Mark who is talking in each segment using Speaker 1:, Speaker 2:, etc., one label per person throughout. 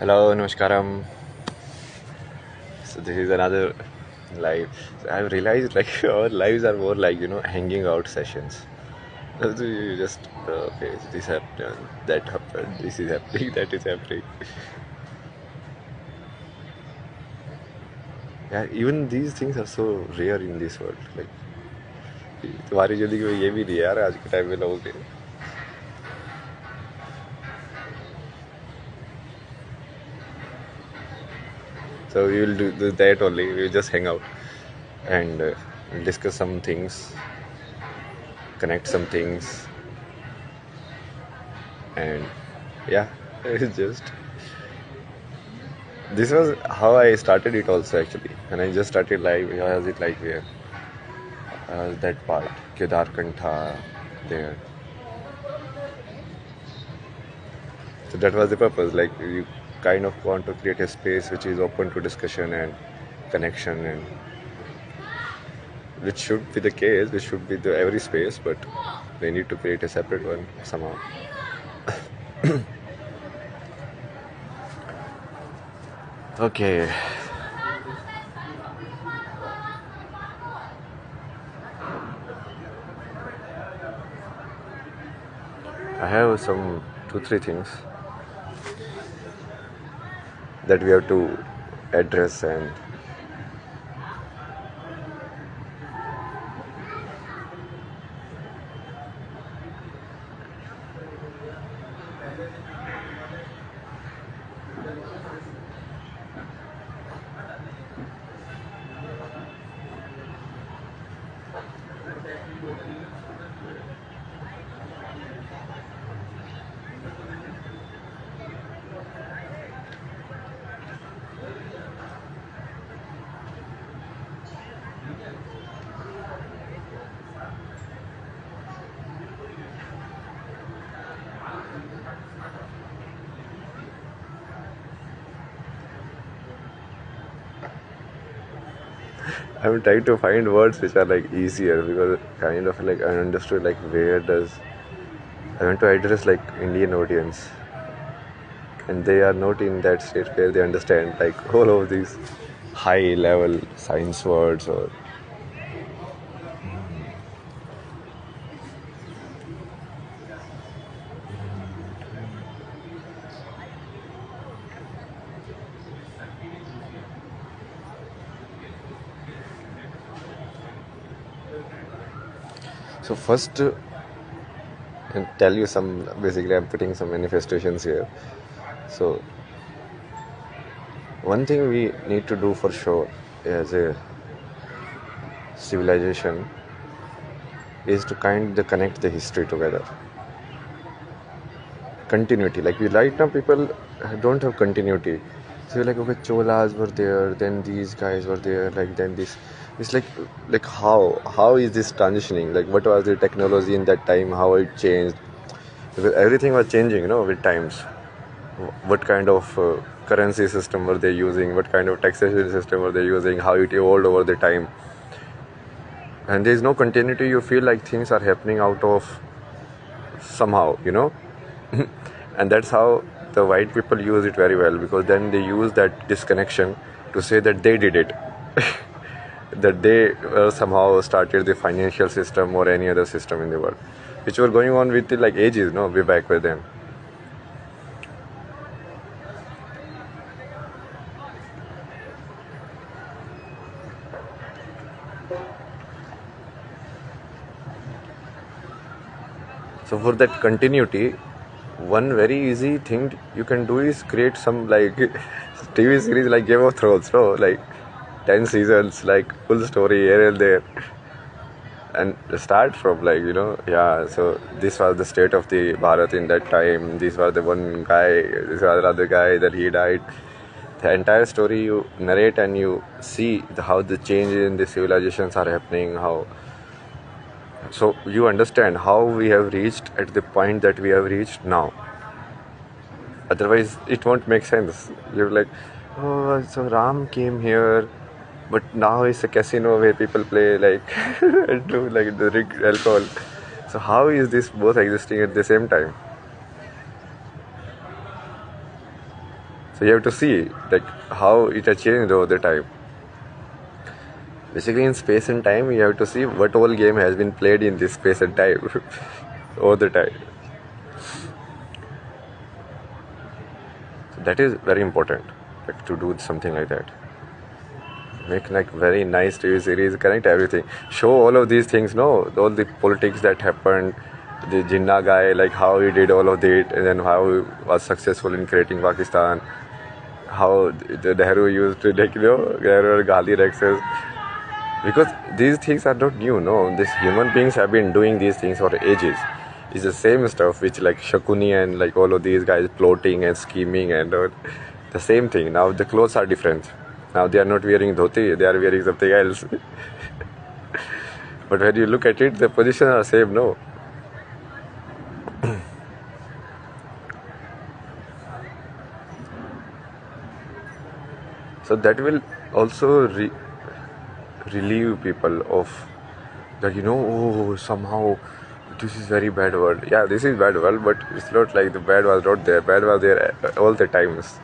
Speaker 1: Hello, Namaskaram. So this is another live. So I've realized like our lives are more like hanging out sessions. So you just okay, so this happened, that happened, this is happening, that is happening. Yeah, even these things are so rare in this world. Like तुम्हारी जिंदगी में ये भी नहीं है यार आज के टाइम में लोगों के. So we will do that only. We will just hang out and discuss some things, connect some things, and yeah, it's just this was how I started it also actually. And I just started live. How was it like here? That part, Kedar Kantha, there. So that was the purpose. Like you kind of want to create a space which is open to discussion and connection, and which should be the case. Which should be the every space, but they need to create a separate one somehow. Okay. I have some 2-3 things that we have to address, and I'm trying to find words which are like easier because kind of like I understood like where does I want to address like Indian audience, and they are not in that state where they understand like all of these high level science words or so first and tell you some basically I'm putting some manifestations here. So one thing we need to do for sure as a civilization is to kind of connect the history together. Continuity, like we right now people don't have continuity. So you're like, okay, Cholas were there, then these guys were there, like then this. It's like how is this transitioning? Like what was the technology in that time? How it changed? Because everything was changing, with times. What kind of currency system were they using? What kind of taxation system were they using? How it evolved over the time? And there is no continuity. You feel like things are happening out of somehow. And that's how the white people use it very well, because then they use that disconnection to say that they did it. That they somehow started the financial system or any other system in the world, which were going on with like ages, no, way back with them. So for that continuity, one very easy thing you can do is create some like TV series like Game of Thrones, no, like 10 seasons, like full story here and there, and start from like yeah. So this was the state of the Bharat in that time. This was the one guy. This was the other guy that he died. The entire story you narrate and you see how the changes in the civilizations are happening. How so you understand how we have reached at the point that we have reached now. Otherwise, it won't make sense. You're like, oh, so Ram came here, but now it's a casino where people play like and do like the drink alcohol. So how is this both existing at the same time? So you have to see like how it has changed over the time. Basically, in space and time, you have to see what whole game has been played in this space and time over the time. So that is very important, like to do something like that. Make like very nice TV series, connect everything, show all of these things. No, all the politics that happened, the Jinnah guy, like how he did all of it, and then how he was successful in creating Pakistan. How the Nehru used to like Nehru or Gandhi Rexes. Because these things are not new, no. These human beings have been doing these things for ages. It's the same stuff which like Shakuni and like all of these guys plotting and scheming and the same thing. Now the clothes are different. Now they are not wearing dhoti, they are wearing something else. But when you look at it, the positions are same, no. So that will also relieve people of that, oh, somehow this is very bad world. Yeah, this is bad world, but it's not like the bad was not there. Bad was there all the times.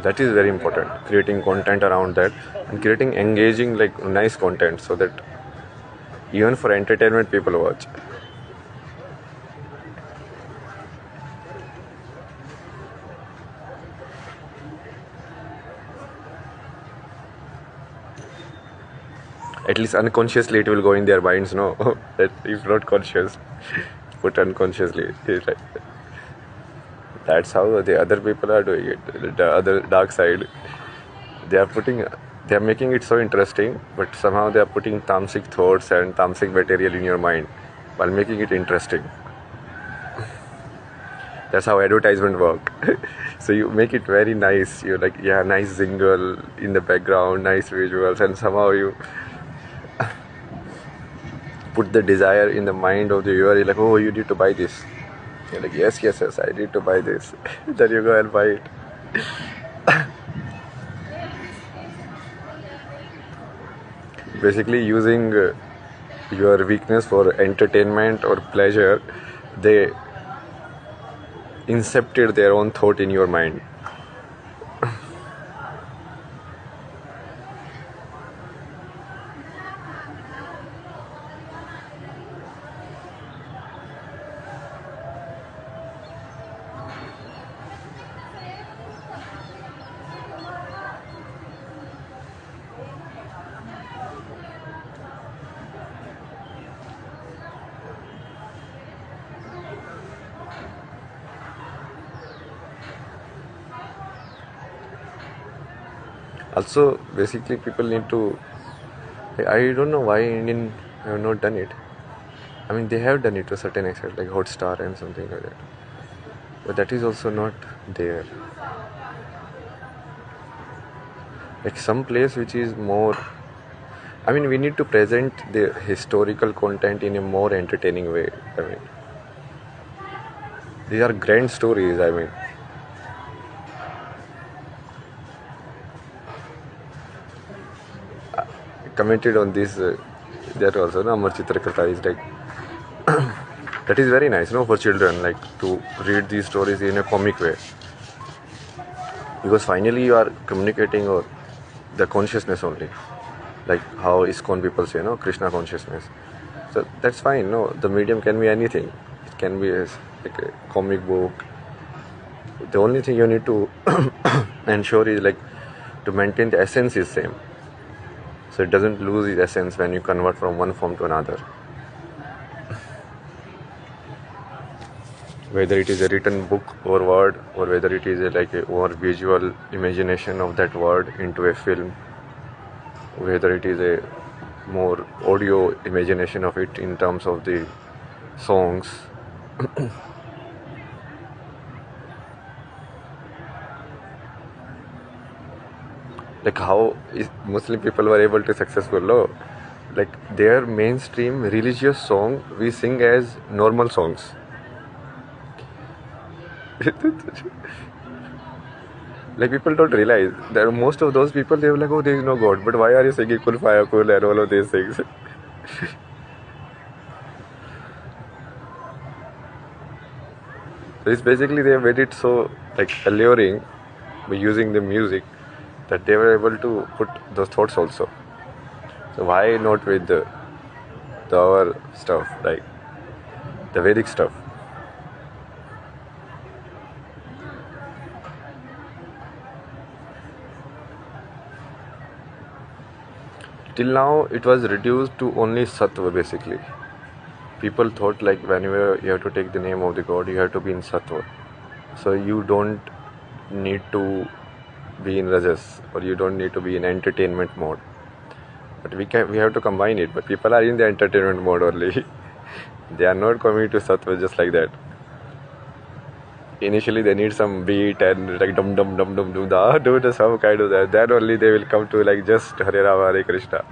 Speaker 1: That is very important, creating content around that and creating engaging like nice content so that even for entertainment people watch. At least unconsciously it will go in their minds, no. If not conscious, but unconsciously. That's how the other people are doing it. The other dark side, they are making it so interesting, but somehow they are putting tamasic thoughts and tamasic material in your mind while making it interesting. That's how advertisement work. So you make it very nice. You're like, yeah, nice jingle in the background, nice visuals, and somehow you put the desire in the mind of the viewer. You're like, oh, you need to buy this. You're like, yes, I need to buy this. Then you go and buy it. Basically, using your weakness for entertainment or pleasure, they incepted their own thought in your mind. Also, basically, people need to. I don't know why Indian have not done it. I mean, they have done it to a certain extent, like Hotstar and something like that. But that is also not there. Like some place which is more. I mean, we need to present the historical content in a more entertaining way. I mean, these are grand stories. I mean. Commented on this that also, no, Amar Chitrakatha is like that is very nice, no, for children, like to read these stories in a comic way, because finally you are communicating or the consciousness only, like how ISKCON people say, no, Krishna consciousness. So that's fine, no, the medium can be anything. It can be like a comic book. The only thing you need to ensure is like to maintain the essence is same. So it doesn't lose its essence when you convert from one form to another. Whether it is a written book or word, or whether it is like a more visual imagination of that word into a film, whether it is a more audio imagination of it in terms of the songs. Like how Muslim people were able to successful, no? Like their mainstream religious song we sing as normal songs. Like people don't realize that most of those people they were like, oh, there is no God, but why are you singing Kul Faya Kul and all of these things? So it's basically they made it so like alluring by using the music that they were able to put those thoughts also. So why not with the our stuff like the Vedic stuff? Till now it was reduced to only Sattva basically. People thought like whenever you have to take the name of the god, you have to be in Sattva. So you don't need to be in Rajas or you don't need to be in entertainment mode. But we have to combine it. But people are in the entertainment mode only. They are not coming to Sattva just like that. Initially they need some beat and like dum dum dum dum dum da do the some kind of that. Then only they will come to like just Hare Rama Hare Krishna.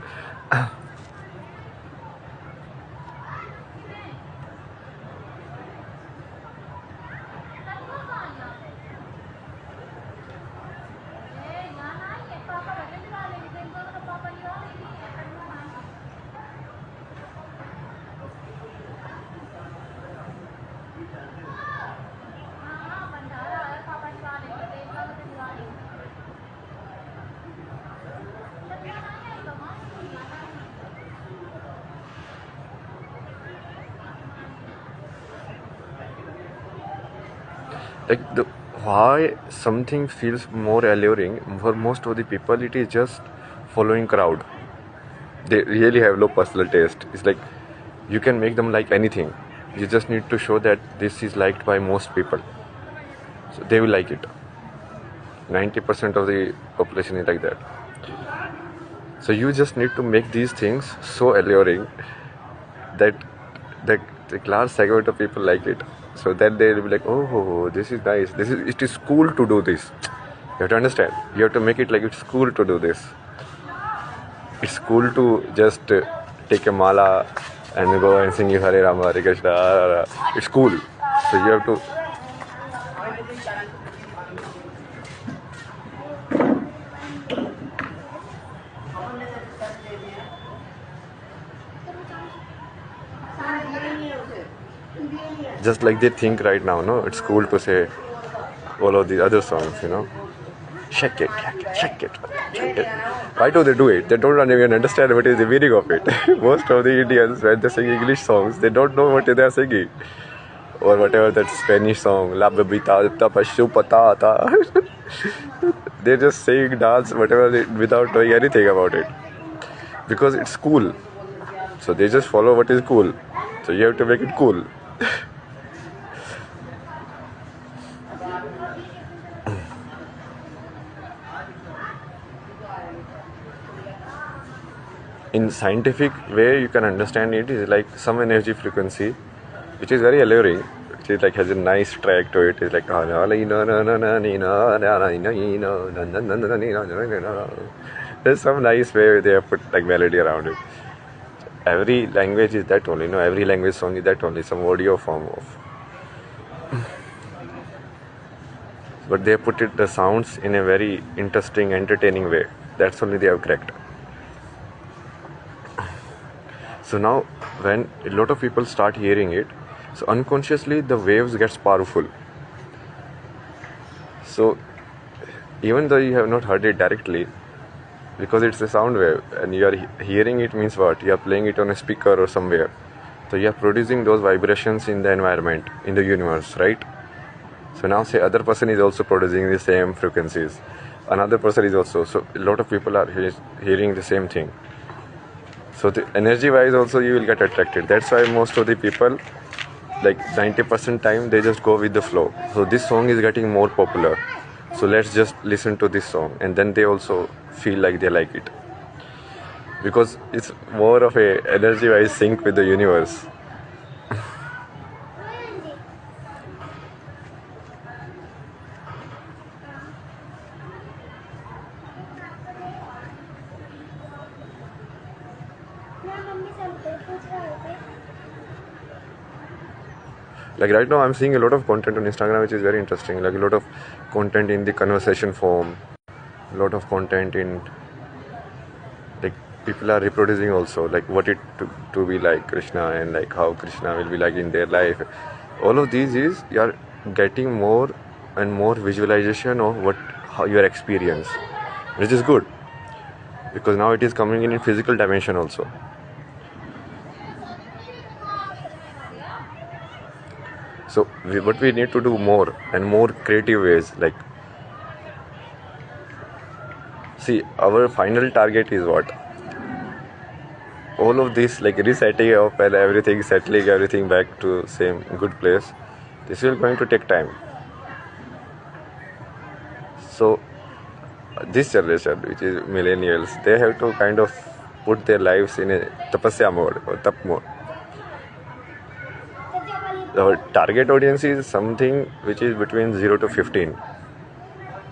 Speaker 1: Like the why something feels more alluring for most of the people, it is just following crowd. They really have low personal taste. It's like you can make them like anything. You just need to show that this is liked by most people, so they will like it. 90% of the population is like that. So you just need to make these things so alluring that the large segment of people like it. So then they will be like, oh, this is nice. It is cool to do this. You have to understand. You have to make it like it's cool to do this. It's cool to just take a mala and go and sing Hare Rama Hare Krishna. It's cool. So you have to. Just like they think right now, no? It's cool to say all of the other songs. Shake it, shake it, shake it. Why do they do it? They don't even understand what is the meaning of it. Most of the Indians, when they sing English songs, they don't know what they are singing. Or whatever that Spanish song, La Bebita Pashu Patata. They just sing, dance, whatever, without knowing anything about it. Because it's cool. So they just follow what is cool. So you have to make it cool. In scientific way you can understand it is like some energy frequency which is very alluring, which is like has a nice track to it. It's like there's some nice way they have put like melody around it. Every language is that only, every language song is that only, some audio form of, but they put it the sounds in a very interesting, entertaining way. That's only they have cracked. So now when a lot of people start hearing it, so unconsciously the waves gets powerful. So even though you have not heard it directly, because it's a sound wave and you are hearing it, means what? You are playing it on a speaker or somewhere. So you are producing those vibrations in the environment, in the universe, right? So now say other person is also producing the same frequencies. Another person is also. So a lot of people are hearing the same thing. So the energy wise also you will get attracted. That's why most of the people, like 90% time, they just go with the flow. So this song is getting more popular. So let's just listen to this song, and then they also feel like they like it. Because it's more of a energy wise sync with the universe. Like right now, I'm seeing a lot of content on Instagram, which is very interesting. Like a lot of content in the conversation form, a lot of content in like people are reproducing also like what it to be like Krishna and like how Krishna will be like in their life. All of these is you are getting more and more visualization of what how your experience, which is good because now it is coming in physical dimension also. So what we need to do more and more creative ways, like see our final target is what, all of this like resetting up and everything, settling everything back to same good place, this will going to take time. So this generation, which is millennials, they have to kind of put their lives in a tapasya mode or tap mode. Our target audience is something which is between 0 to 15.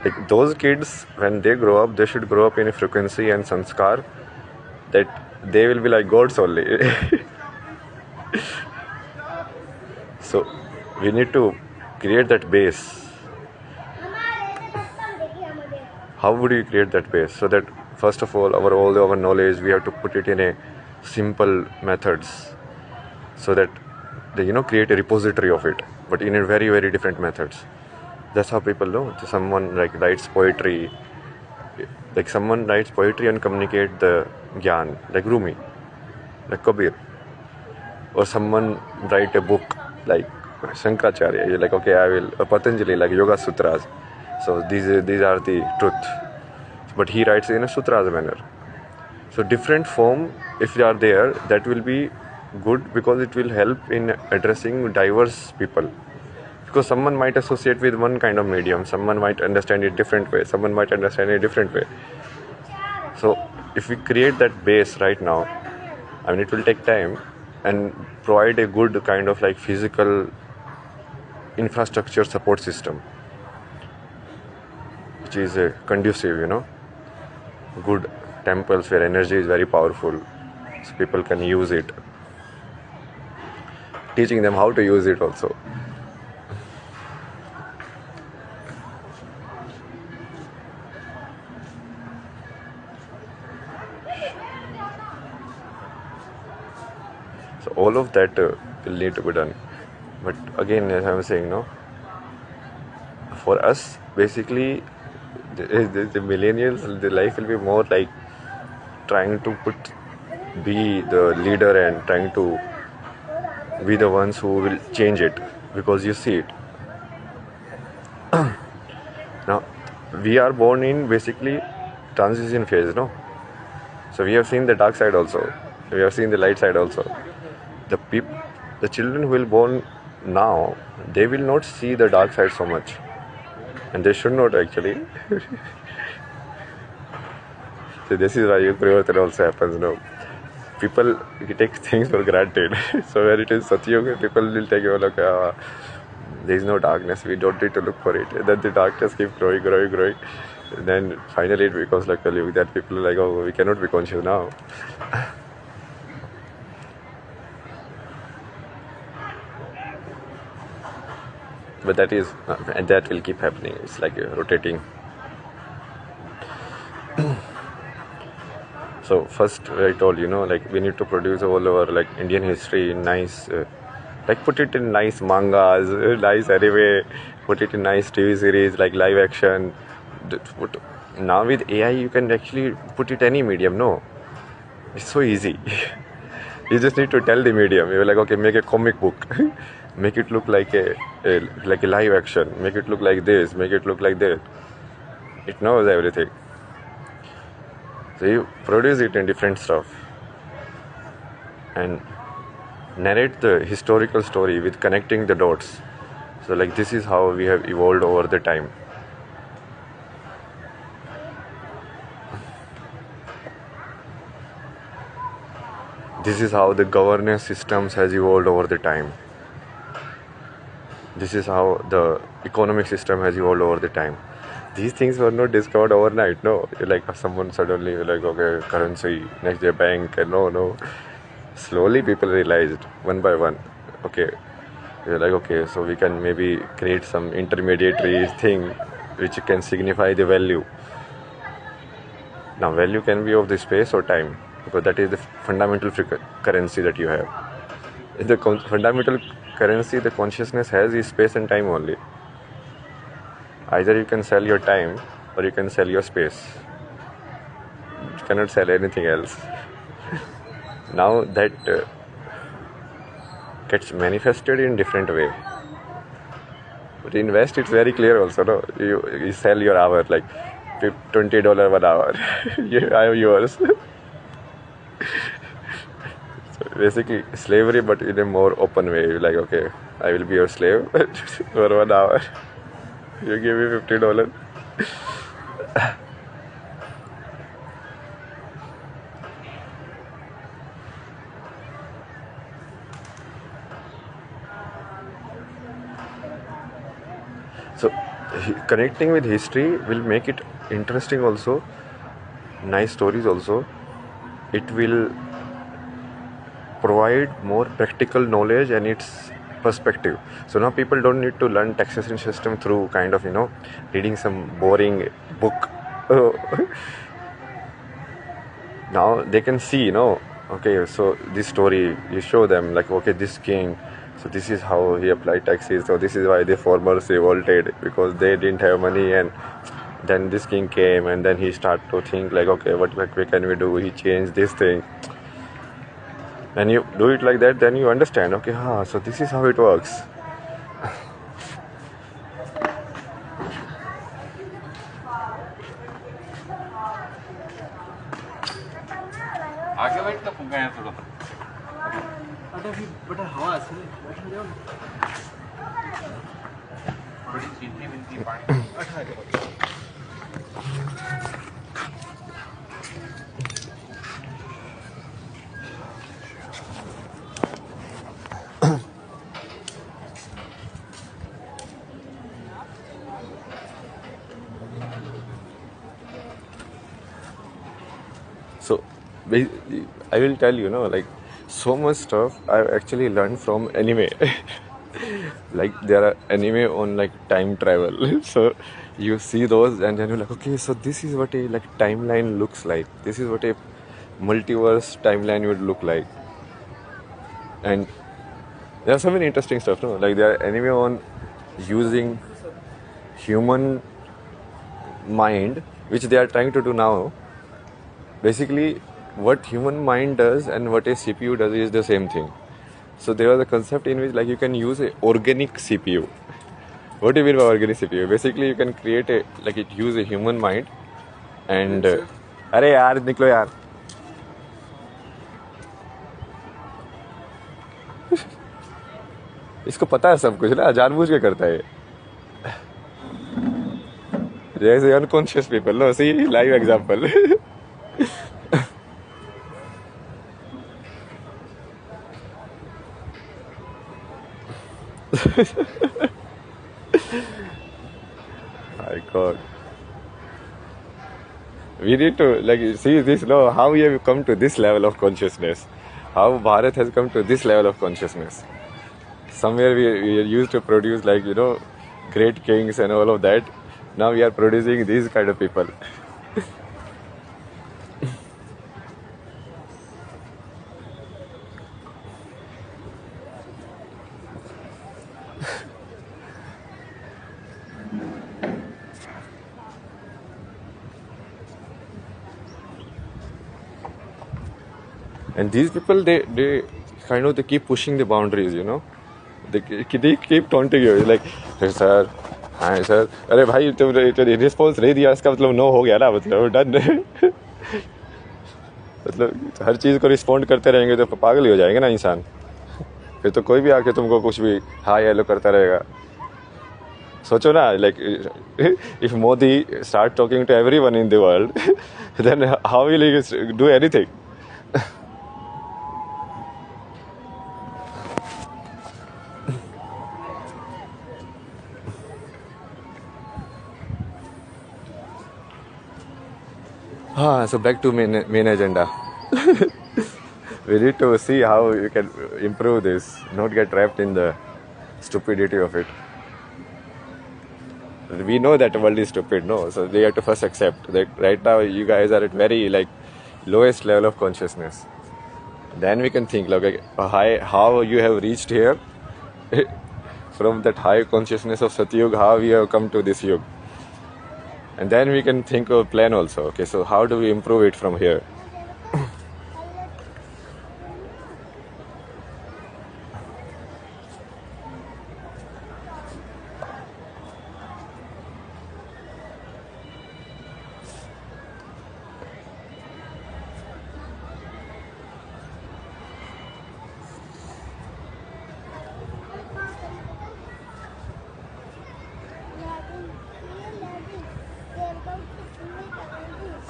Speaker 1: Like those kids, when they grow up, they should grow up in a frequency and sanskar that they will be like gods only. So we need to create that base. How would you create that base? So that first of all our knowledge we have to put it in a simple methods, so that they create a repository of it, but in a very very different methods. That's how people know. Someone like writes poetry, like someone writes poetry and communicate the gyan, like Rumi, like Kabir, or someone write a book like Shankaracharya. You're like, okay, I will Patanjali, like Yoga Sutras. So these are the truth, but he writes in a sutras manner. So different form, if you are there, that will be good because it will help in addressing diverse people. Because someone might associate with one kind of medium, someone might understand it different way, someone might understand it different way. So if we create that base right now, I mean it will take time, and provide a good kind of like physical infrastructure support system, which is conducive, good temples where energy is very powerful, so people can use it, teaching them how to use it also. So all of that will need to be done. But again, as I'm saying, for us, basically, the millennials, the life will be more like trying to be the leader and trying to be the ones who will change it, because you see it. Now, we are born in basically transition phase, no? So we have seen the dark side also. We have seen the light side also. The children who will born now, they will not see the dark side so much, and they should not actually. So this is why Parivartan also happens, People take things for granted. So when it is Satyuga, people will take it like, there is no darkness, we don't need to look for it. And then the darkness keeps growing. And then finally it becomes like Kali Yuga, that people are like, oh, we cannot be conscious now. But that is, and that will keep happening. It's like rotating. So first I told like we need to produce all our like Indian history in nice, like put it in nice mangas, nice anime, put it in nice TV series like live action. Now with AI you can actually put it any medium. No, it's so easy. You just need to tell the medium. You're like, okay, make a comic book, make it look like a live action, make it look like this, make it look like that. It knows everything. So you produce it in different stuff and narrate the historical story with connecting the dots. So like this is how we have evolved over the time. This is how the governance systems has evolved over the time. This is how the economic system has evolved over the time. These things were not discovered overnight. No, like someone suddenly like, okay, currency, next day bank, and no. Slowly people realized one by one, okay, You're like, okay, so we can maybe create some intermediary thing which can signify the value. Now, value can be of the space or time, because that is the fundamental currency that you have. The fundamental currency the consciousness has is space and time only. Either you can sell your time or you can sell your space. You cannot sell anything else. Now that gets manifested in different way. But in West, it's very clear also, no? You sell your hour, like $20 1 hour. I am yours. So basically, slavery, but in a more open way. You're like, okay, I will be your slave for 1 hour. You give me $50. So connecting with history will make it interesting also, nice stories also. It will provide more practical knowledge and its perspective. So now people don't need to learn taxation system through kind of, reading some boring book. Now they can see, okay, so this story, you show them like, okay, this king, so this is how he applied taxes, so this is why the farmers revolted, because they didn't have money, and then this king came, and then he started to think like, okay, what can we do? He changed this thing. And you do it like that, then you understand, okay, so this is how it works.
Speaker 2: आगे बैठ तो फूंका है थोड़ा अरे भी बड़ा हवा से बैठ जाओ बड़ी चिंटी बिंती पानी अच्छा है
Speaker 1: So I will tell you, like so much stuff I've actually learned from anime. Like there are anime on like time travel. So you see those and then you're like, okay, so this is what a like timeline looks like. This is what a multiverse timeline would look like. And there are so many interesting stuff, no? Like there are anime on using human mind, which they are trying to do now. Basically, what human mind does and what a CPU does is the same thing. So there was a concept in which like you can use a organic CPU. What do you mean by organic CPU? Basically, you can create use a human mind and अरे यार निकलो यार इसको पता है सब कुछ ना जानबूझ के करता है जैसे unconscious people no see live example My God. We need to see this, how we have come to this level of consciousness. How Bharat has come to this level of consciousness. Somewhere we are used to produce great kings and all of that. Now we are producing these kind of people. And these people, they kind of they keep pushing the boundaries, They keep taunting you like, hey sir, hi sir. अरे भाई तुम response नहीं दिया इसका मतलब no हो गया ना मतलब डन मतलब हर चीज़ को रिस्पॉन्ड करते रहेंगे तो पागल ही हो जाएंगे ना इंसान फिर तो कोई भी आके तुमको कुछ भी हाई हेलो करता रहेगा सोचो ना if Modi start talking to everyone in the world then how will he do anything? So back to main agenda. We need to see how you can improve this, not get trapped in the stupidity of it. We know that the world is stupid, no? So they have to first accept that right now you guys are at very like lowest level of consciousness. Then we can think like how you have reached here from that high consciousness of Satyug, how we have come to this yug. And then we can think of plan also. Okay, so how do we improve it from here?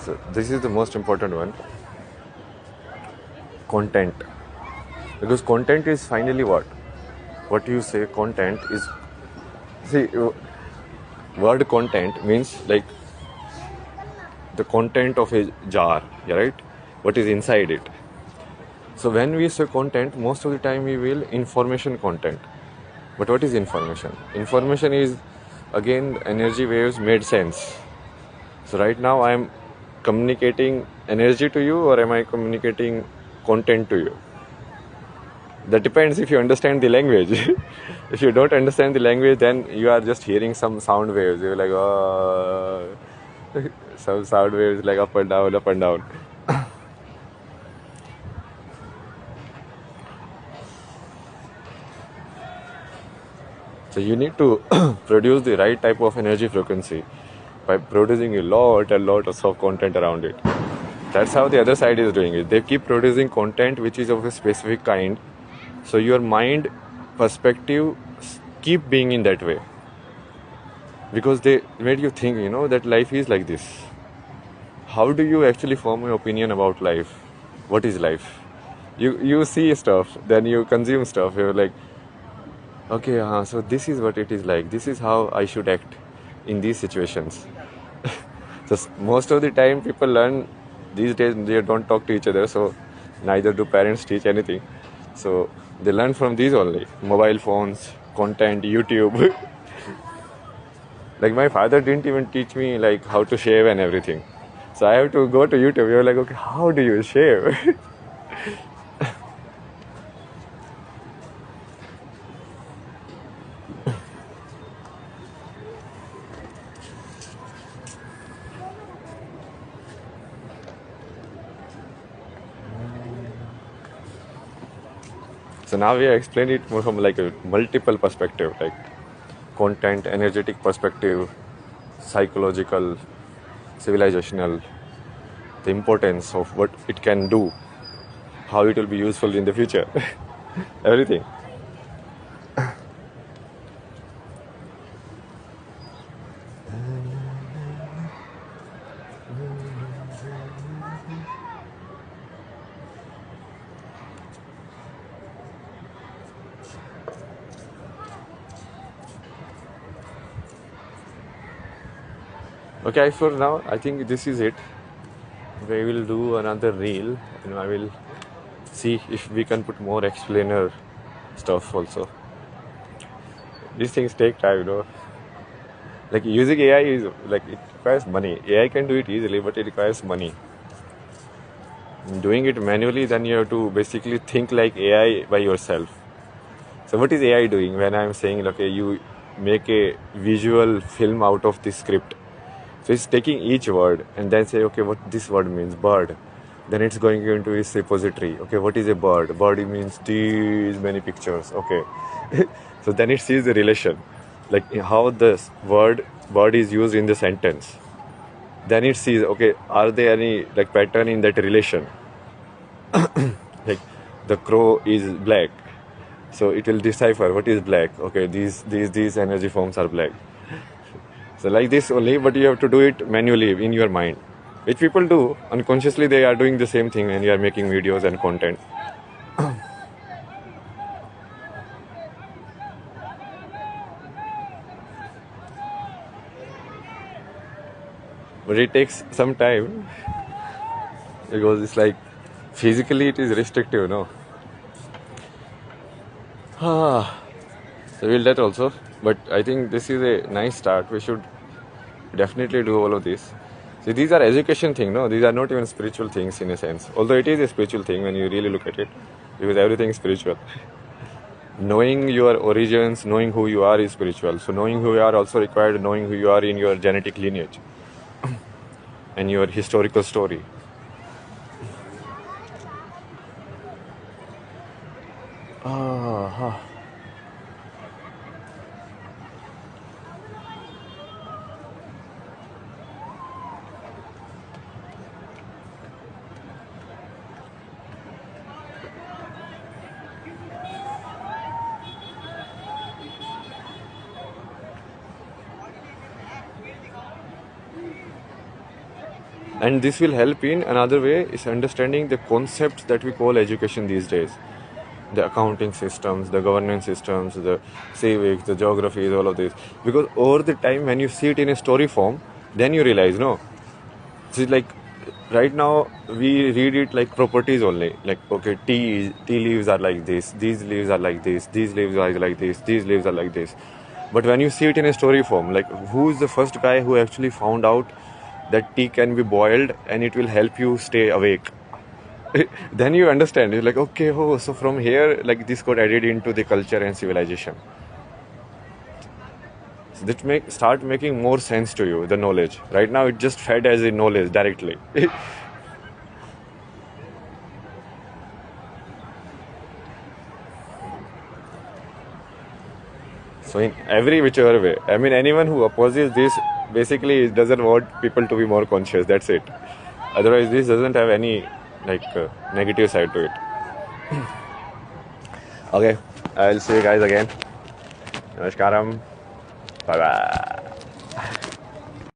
Speaker 1: So this is the most important one. Content. Because content is finally what you say. Content is, see, word content means like the content of a jar, right? What is inside it. So when we say content, most of the time we will information content. But what is information? Information is again energy waves made sense. So right now I am communicating energy to you, or am I communicating content to you? That depends if you understand the language. If you don't understand the language, then you are just hearing some sound waves. You're like, oh, some sound waves like up and down, up and down. So you need to produce the right type of energy frequency by producing a lot of content around it. That's how the other side is doing it. They keep producing content which is of a specific kind. So your mind perspective keep being in that way. Because they made you think, that life is like this. How do you actually form your opinion about life? What is life? You see stuff, then you consume stuff. You're like, okay, so this is what it is like. This is how I should act in these situations. So most of the time people learn these days, they don't talk to each other, so neither do parents teach anything. So they learn from these only. Mobile phones, content, YouTube. Like my father didn't even teach me like how to shave and everything. So I have to go to YouTube. You're like, okay, how do you shave? So now we have explained it more from like a multiple perspective, like content, energetic perspective, psychological, civilizational, the importance of what it can do, how it will be useful in the future, everything. Okay, for now, I think this is it. We will do another reel, and I will see if we can put more explainer stuff also. These things take time. Like using AI is like, it requires money. AI can do it easily, but it requires money. Doing it manually, then you have to basically think like AI by yourself. So what is AI doing when I'm saying, okay, you make a visual film out of this script? So it's taking each word and then say, okay, what this word means, bird. Then it's going into its repository. Okay, what is a bird? Bird means these many pictures. Okay. So then it sees the relation, like how this word bird is used in the sentence. Then it sees, okay, are there any like pattern in that relation? Like the crow is black. So it will decipher what is black. Okay, these energy forms are black. So like this only, but you have to do it manually in your mind. Which people do unconsciously, they are doing the same thing when you are making videos and content. But it takes some time because it's like physically it is restrictive, no? So we'll that also. But I think this is a nice start. We should definitely do all of this. See, these are education things, no? These are not even spiritual things in a sense. Although it is a spiritual thing when you really look at it, because everything is spiritual. Knowing your origins, knowing who you are is spiritual. So knowing who you are also required knowing who you are in your genetic lineage and your historical story. Ah, and this will help in another way is understanding the concepts that we call education these days. The accounting systems, the governance systems, the civics, the geographies, all of this. Because over the time when you see it in a story form, then you realize, no, see, like right now we read it like properties only. Like, okay, tea leaves are like this, these leaves are like this, these leaves are like this, these leaves are like this. But when you see it in a story form, like who is the first guy who actually found out that tea can be boiled and it will help you stay awake? Then you understand. You're like, okay, oh, so from here, like this got added into the culture and civilization. So that start making more sense to you, the knowledge. Right now, it just fed as a knowledge directly. So in every whichever way, I mean, anyone who opposes this basically doesn't want people to be more conscious. That's it. Otherwise, this doesn't have any like negative side to it. Okay, I'll see you guys again. Namaskaram. Bye bye.